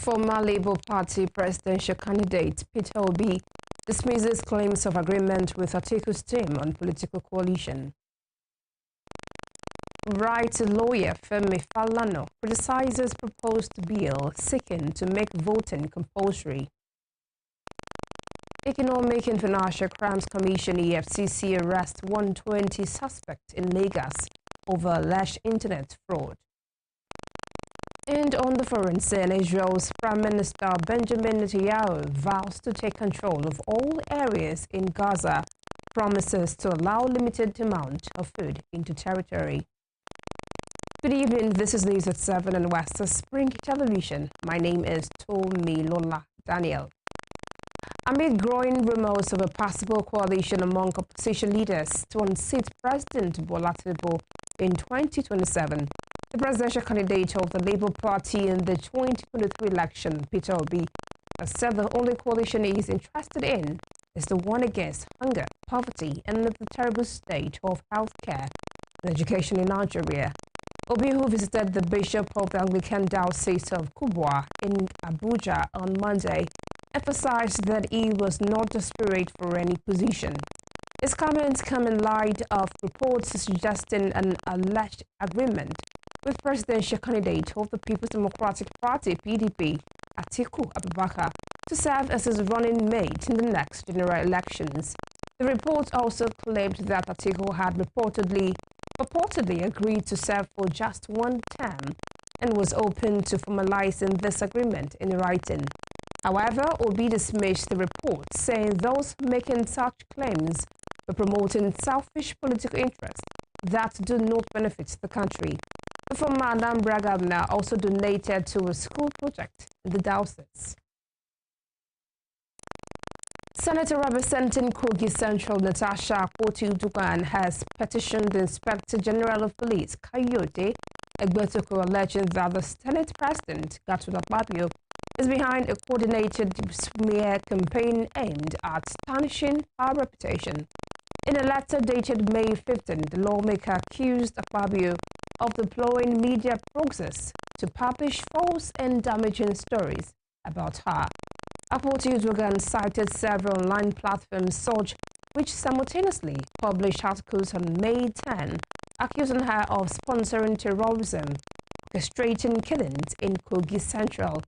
Former Labour Party presidential candidate Peter Obi dismisses claims of agreement with Atiku'S team on political coalition. Right lawyer Femi Falana criticizes proposed bill seeking to make voting compulsory. Economic and Financial Crimes Commission EFCC arrests 120 suspects in Lagos over alleged internet fraud. And on the foreign scene, Israel's Prime Minister Benjamin Netanyahu vows to take control of all areas in Gaza, promises to allow limited amount of food into territory. Good evening, this is News at 7 on West Spring Television. My name is Tomilola Daniel. Amid growing rumors of a possible coalition among opposition leaders to unseat President Bola Tinubu in 2027, the presidential candidate of the Labour Party in the 2023 election, Peter Obi, has said the only coalition he is interested in is the one against hunger, poverty, and the terrible state of healthcare and education in Nigeria. Obi, who visited the Bishop of the Anglican Diocese of Kubwa in Abuja on Monday, emphasized that he was not desperate for any position. His comments come in light of reports suggesting an alleged agreement with presidential candidate of the People's Democratic Party (PDP), Atiku Abubakar, to serve as his running mate in the next general elections. The report also claimed that Atiku had purportedly agreed to serve for just one term and was open to formalizing this agreement in writing. However, Obi dismissed the report, saying those making such claims were promoting selfish political interests that do not benefit the country. The former Anambra governor also donated to a school project in the diocese. Senator representing Kogi Central Natasha Akpoti-Uduaghan has petitioned the Inspector General of Police, Kayode Egbetoko, alleging that the Senate President, Godswill Akpabio, is behind a coordinated smear campaign aimed at tarnishing her reputation. In a letter dated May 15, the lawmaker accused Akpabio of deploying media proxies to publish false and damaging stories about her. Akpoti-Uduaghan cited several online platforms such which simultaneously published articles on May 10, accusing her of sponsoring terrorism, orchestrating killings in Kogi Central,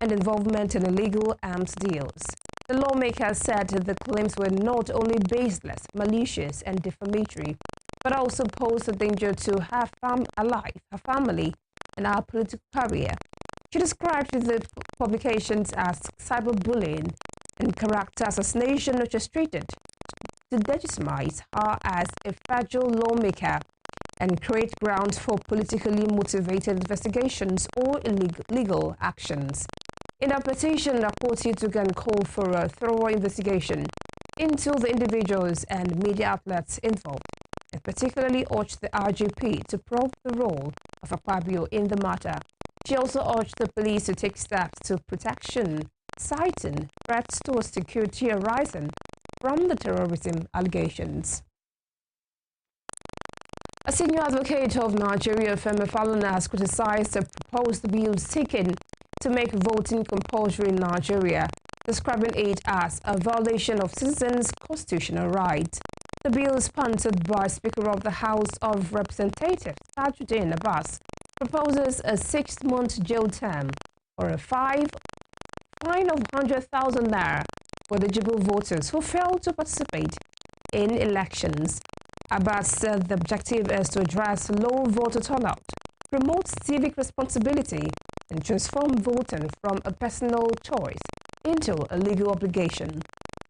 and involvement in illegal arms deals. The lawmaker said the claims were not only baseless, malicious, and defamatory, but also posed a danger to her family, and her political career. She described the publications as cyberbullying and character assassination orchestrated to legitimize her as a federal lawmaker and create grounds for politically motivated investigations or illegal actions. In a petition, Akpoti-Uduaghan called for a thorough investigation into the individuals and media outlets involved, and particularly urged the RGP to probe the role of Akpabio in the matter. She also urged the police to take steps to protection, citing threats to security arising from the terrorism allegations. A senior advocate of Nigeria, Femi Falana, has criticized the proposed bill seeking to make voting compulsory in Nigeria, describing it as a violation of citizens' constitutional rights. The bill, sponsored by Speaker of the House of Representatives, Tajuddin Abbas, proposes a 6-month jail term or a fine of 100,000 naira for eligible voters who fail to participate in elections. Abbas said the objective is to address low voter turnout, promote civic responsibility, and transform voting from a personal choice into a legal obligation.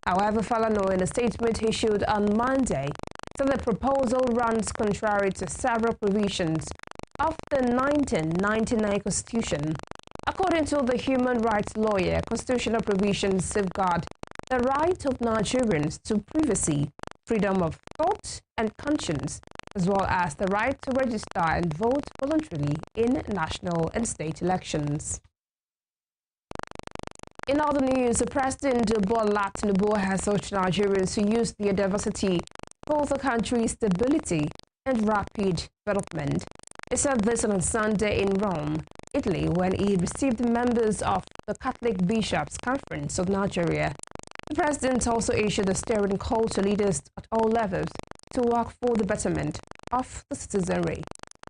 However, Falana, in a statement issued on Monday, said the proposal runs contrary to several provisions of the 1999 Constitution. According to the human rights lawyer, constitutional provisions safeguard the right of Nigerians to privacy, freedom of thought and conscience, as well as the right to register and vote voluntarily in national and state elections. In other news, President Bola Tinubu has urged Nigerians to use their diversity for the country's stability and rapid development. He said this on Sunday in Rome Italy when he received members of the Catholic Bishops' Conference of Nigeria. The president also issued a stirring call to leaders at all levels to work for the betterment of the citizenry.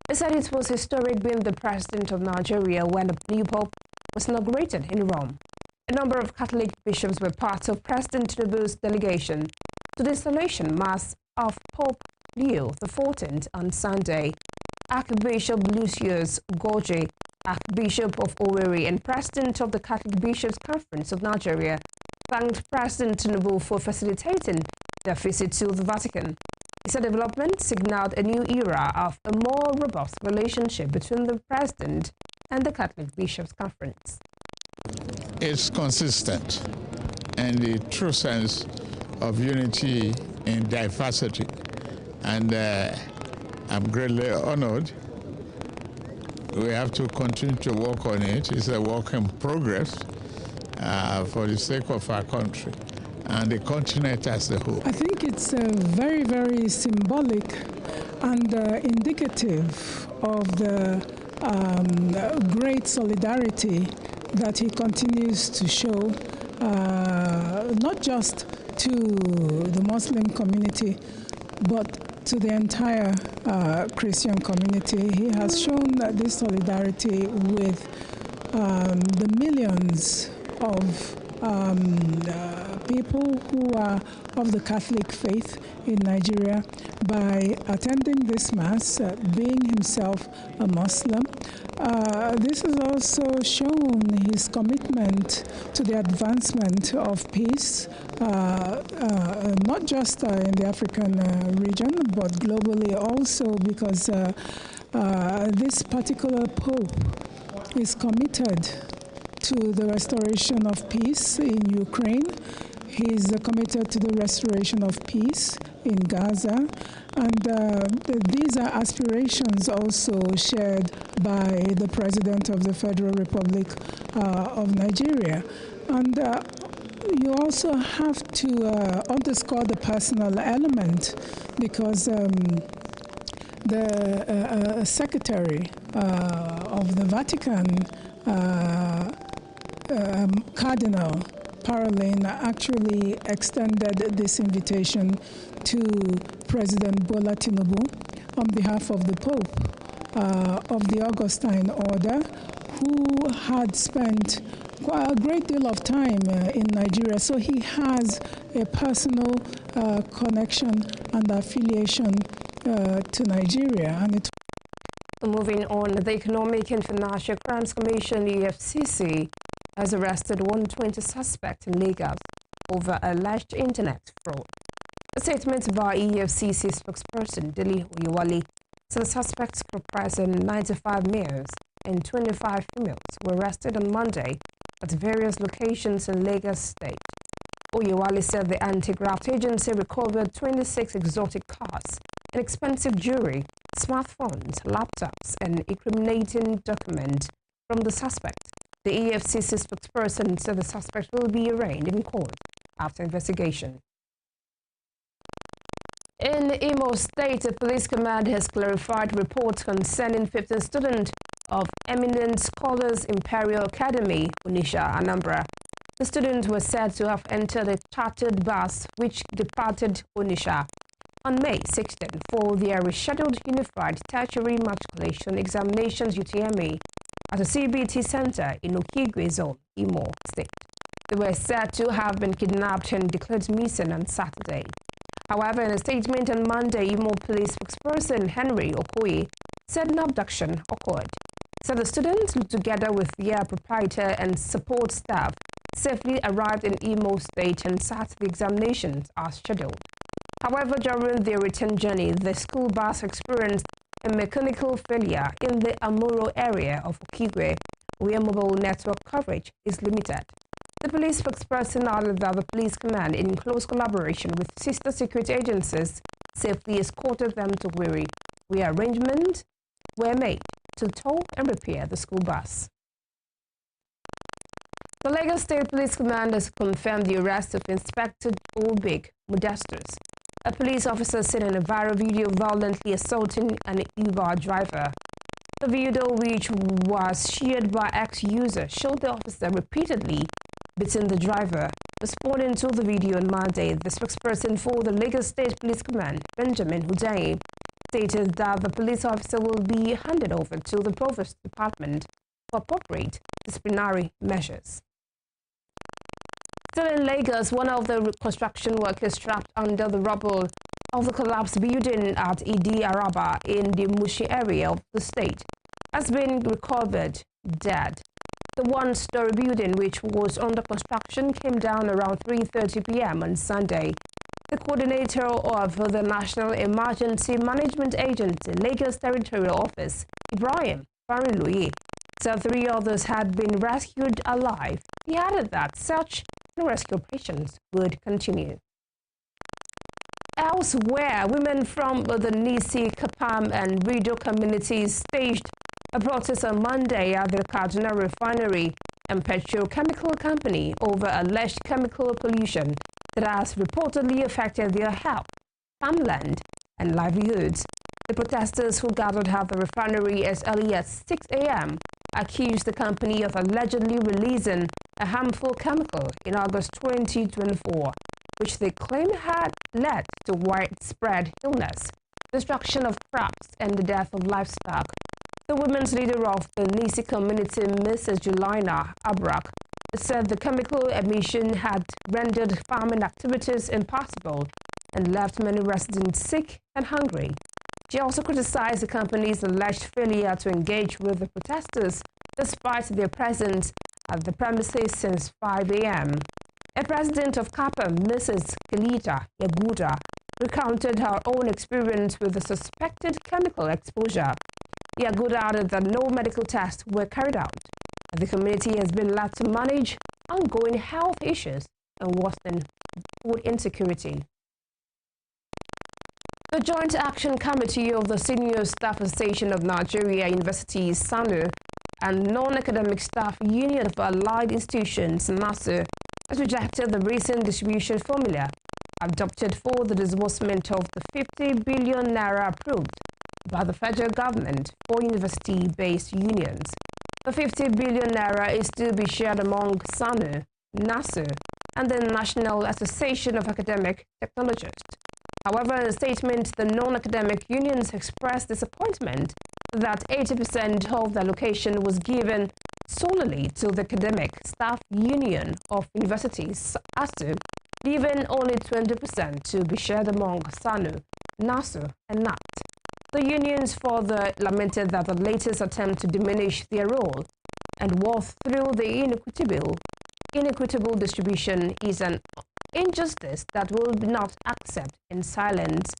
He said it was historic being the president of Nigeria when the new pope was inaugurated in Rome. A number of Catholic bishops were part of President Tinubu's delegation to the installation mass of Pope Leo XIV on Sunday. Archbishop Lucius Ugoji, Archbishop of Owerri and President of the Catholic Bishops' Conference of Nigeria, thanked President Tinubu for facilitating their visit to the Vatican. He said development signaled a new era of a more robust relationship between the President and the Catholic Bishops' Conference. It's consistent in the true sense of unity in diversity, and I'm greatly honored. We have to continue to work on it. It's a work in progress for the sake of our country and the continent as a whole. I think it's very, very symbolic and indicative of the great solidarity that he continues to show, not just to the Muslim community, but to the entire Christian community. He has shown this solidarity with the millions of people who are of the Catholic faith in Nigeria by attending this Mass, being himself a Muslim. This has also shown his commitment to the advancement of peace, not just in the African region, but globally also, because this particular Pope is committed to the restoration of peace in Ukraine. He's committed to the restoration of peace in Gaza. And these are aspirations also shared by the President of the Federal Republic of Nigeria. And you also have to underscore the personal element, because the Secretary of the Vatican, Cardinal Parolin, actually extended this invitation to President Bola Tinubu on behalf of the Pope of the Augustine Order, who had spent a great deal of time in Nigeria. So he has a personal connection and affiliation to Nigeria. And moving on, the Economic and Financial Crimes Commission, EFCC, has arrested 120 suspects in Lagos over alleged internet fraud. A statement by EFCC spokesperson Dele Oyewale said the suspects, comprising 95 males and 25 females, were arrested on Monday at various locations in Lagos State. Oyewale said the anti-graft agency recovered 26 exotic cars, an expensive jewelry, smartphones, laptops, and incriminating documents from the suspect. The EFCC spokesperson said the suspect will be arraigned in court after investigation. In Imo State, the police command has clarified reports concerning 15 students of Eminent Scholars Imperial Academy, Onitsha, Anambra. The students were said to have entered a chartered bus which departed Onitsha on May 16 for their rescheduled Unified Tertiary Matriculation Examinations UTME at a CBT center in Okigwe Zone, Imo State. They were said to have been kidnapped and declared missing on Saturday. However, in a statement on Monday, Imo Police spokesperson Henry Okoye said no abduction occurred. He said the students, together with their proprietor and support staff, safely arrived in Imo State and sat the examinations as scheduled. However, during their return journey, the school bus experienced a mechanical failure in the Amuro area of Okigwe, where mobile network coverage is limited. The police spokesperson added that the police command, in close collaboration with sister security agencies, safely escorted them to Wiri, where arrangements were made to tow and repair the school bus. The Lagos State Police Command has confirmed the arrest of Inspector Obig Modestus, a police officer seen in a viral video violently assaulting an Uber driver. The video, which was shared by ex-users, showed the officer repeatedly beating the driver. Responding to the video on Monday, the spokesperson for the Lagos State Police Command, Benjamin Hundeyin, stated that the police officer will be handed over to the Provost Department for appropriate disciplinary measures. Still in Lagos, one of the construction workers trapped under the rubble of the collapsed building at Idi Araba in the Mushi area of the state has been recovered dead. The one-story building, which was under construction, came down around 3:30 p.m. on Sunday. The coordinator of the National Emergency Management Agency, Lagos Territorial Office, Ibrahim Fariluye, said 3 others had been rescued alive. He added that search and rescue operations would continue. Elsewhere, women from the Nisi, Kapam and Rido communities staged a protest on Monday at the Kaduna Refinery and Petrochemical Company over alleged chemical pollution that has reportedly affected their health, farmland, and livelihoods. The protesters who gathered at the refinery as early as 6 a.m. accused the company of allegedly releasing a harmful chemical in August 2024, which they claim had led to widespread illness, destruction of crops, and the death of livestock. The women's leader of the Nisi community, Mrs. Julina Abrak, said the chemical emission had rendered farming activities impossible and left many residents sick and hungry. She also criticized the company's alleged failure to engage with the protesters despite their presence at the premises since 5 a.m. A president of CAPA, Mrs. Kelita Yaguda, recounted her own experience with the suspected chemical exposure. Yaguda added that no medical tests were carried out. The community has been left to manage ongoing health issues and worsening food insecurity. The Joint Action Committee of the Senior Staff Association of Nigeria Universities, SANU, and Non-Academic Staff Union of Allied Institutions, NASU, has rejected the recent distribution formula adopted for the disbursement of the 50 billion naira approved by the federal government for university-based unions. The 50 billion naira is to be shared among SANU, NASU, and the National Association of Academic Technologists. However, in a statement, the non-academic unions expressed disappointment that 80% of the allocation was given solely to the Academic Staff Union of Universities, ASU, leaving only 20% to be shared among SANU, NASU, and NAT. The unions further lamented that the latest attempt to diminish their role and worth through the inequitable distribution is an injustice that will not accept in silence.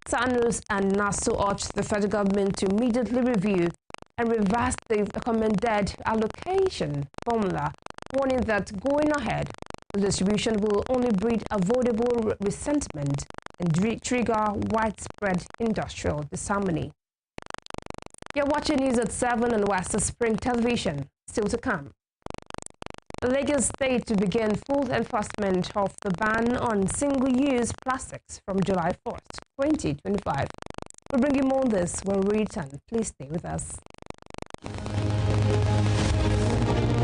SANUs and NASU urged the federal government to immediately review and reverse the recommended allocation formula, warning that going ahead, the distribution will only breed avoidable resentment and trigger widespread industrial disharmony. You're watching News at 7 on West Spring Television. Still to come. The Lagos State to begin full enforcement of the ban on single-use plastics from July 1st, 2025. We'll bring you more on this when we return. Please stay with us.